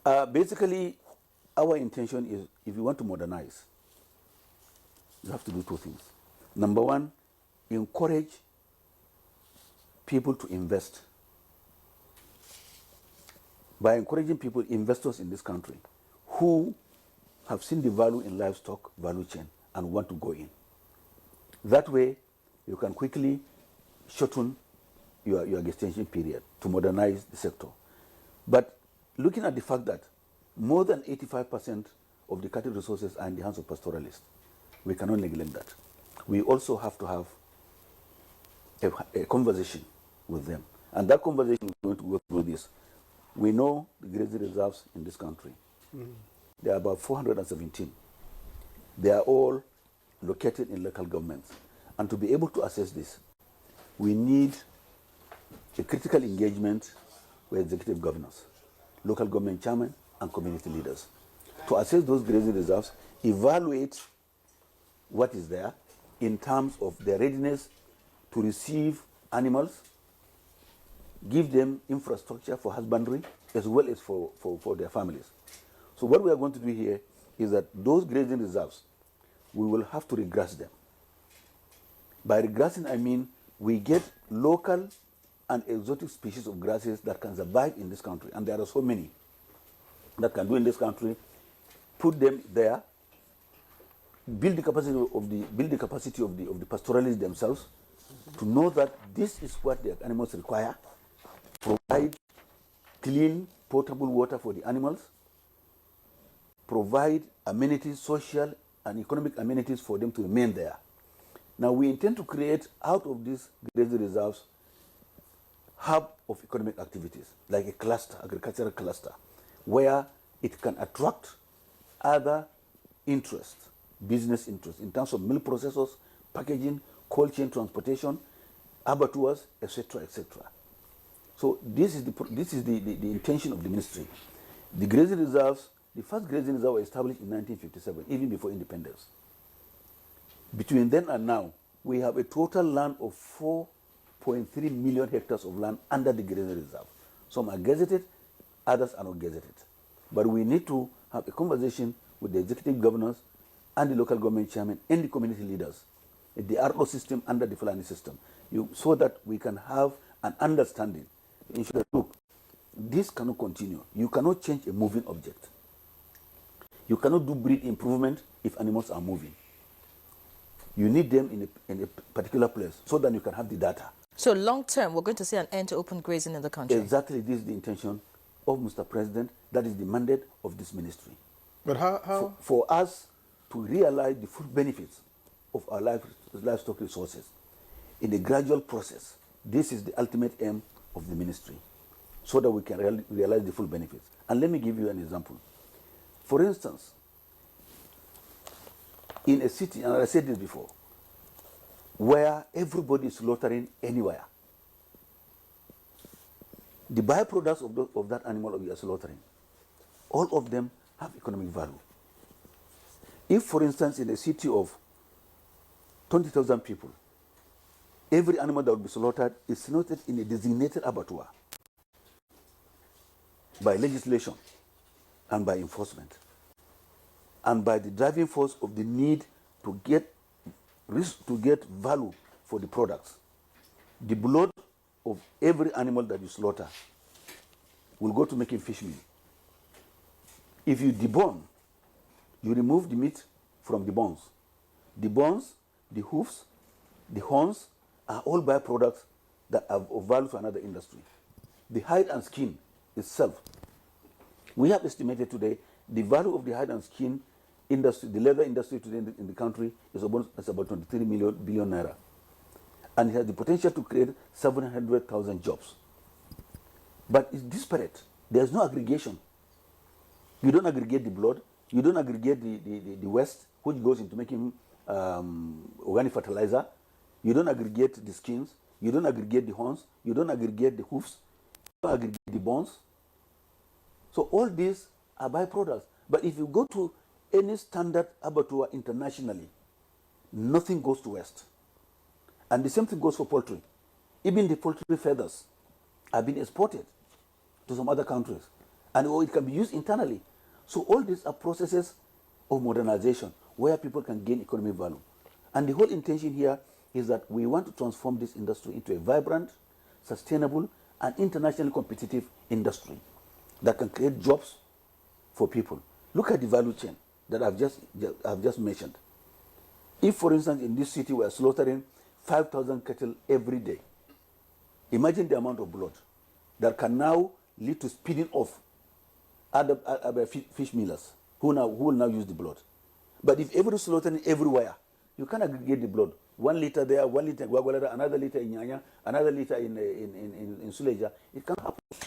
Basically, our intention is, if you want to modernize, you have to do two things. Number one, encourage people to invest. By encouraging people, investors in this country, who have seen the value in livestock value chain and want to go in. That way, you can quickly shorten your gestation period to modernize the sector. But looking at the fact that more than 85% of the cattle resources are in the hands of pastoralists, we cannot neglect that. We also have to have a conversation with them. And that conversation is going to go through this. We know the grazing reserves in this country. There are about 417. They are all located in local governments. And to be able to assess this, we need a critical engagement with executive governors, local government chairmen, and community leaders to assess those grazing reserves, evaluate what is there in terms of their readiness to receive animals, give them infrastructure for husbandry, as well as for their families. So what we are going to do here is that those grazing reserves, we will have to regrass them. By regrassing, I mean we get local and exotic species of grasses that can survive in this country, and there are so many that can do in this country. Put them there, build the capacity of the pastoralists themselves to know that this is what the animals require. Provide clean, potable water for the animals. Provide amenities, social and economic amenities for them to remain there. Now we intend to create out of these grazing reserves hub of economic activities, like a cluster, agricultural cluster, where it can attract other interests, business interests, in terms of milk processors, packaging, cold chain transportation, abattoirs, etc., etc. So this is the intention of the ministry. The grazing reserves, the first grazing reserve was established in 1957, even before independence. Between then and now, we have a total land of 4.3 million hectares of land under the grazing reserve. Some are gazetted, others are not gazetted. But we need to have a conversation with the executive governors and the local government chairman and the community leaders, the RO system under the Fulani system, so that we can have an understanding. Ensure that, look, this cannot continue. You cannot change a moving object. You cannot do breed improvement if animals are moving. You need them in a particular place so that you can have the data. So long term, we're going to see an end to open grazing in the country. Exactly, this is the intention of Mr. President. That is the mandate of this ministry. But how? For us to realize the full benefits of our livestock resources in a gradual process, this is the ultimate aim of the ministry, so that we can realize the full benefits. And let me give you an example. For instance, in a city, and I said this before, where everybody is slaughtering anywhere, the byproducts of that animal we are slaughtering, all of them have economic value. If, for instance, in a city of 20,000 people, every animal that will be slaughtered is slaughtered in a designated abattoir by legislation and by enforcement, and by the driving force of the need to get value for the products. The blood of every animal that you slaughter will go to making fish meal. If you debone, you remove the meat from the bones. The bones, the hoofs, the horns are all byproducts that are of value to another industry. The hide and skin itself, we have estimated today the value of the hide and skin industry, the leather industry today in the country is about 23 billion naira. And it has the potential to create 700,000 jobs. But it's disparate. There's no aggregation. You don't aggregate the blood. You don't aggregate the waste, which goes into making organic fertilizer. You don't aggregate the skins. You don't aggregate the horns. You don't aggregate the hoofs. You don't aggregate the bones. So all these are byproducts. But if you go to any standard abattoir internationally, nothing goes to waste. And the same thing goes for poultry. Even the poultry feathers are being exported to some other countries. and or it can be used internally. So all these are processes of modernization where people can gain economic value. And the whole intention here is that we want to transform this industry into a vibrant, sustainable, and internationally competitive industry that can create jobs for people. Look at the value chain that I've just mentioned. If, for instance, in this city we are slaughtering 5,000 cattle every day, imagine the amount of blood that can now lead to speeding off other fish millers who will now use the blood. But if every slaughtering everywhere, you can aggregate the blood. 1 liter there, 1 liter in Gwagwalada, another liter in Nyanya, another liter in Suleja. It can happen.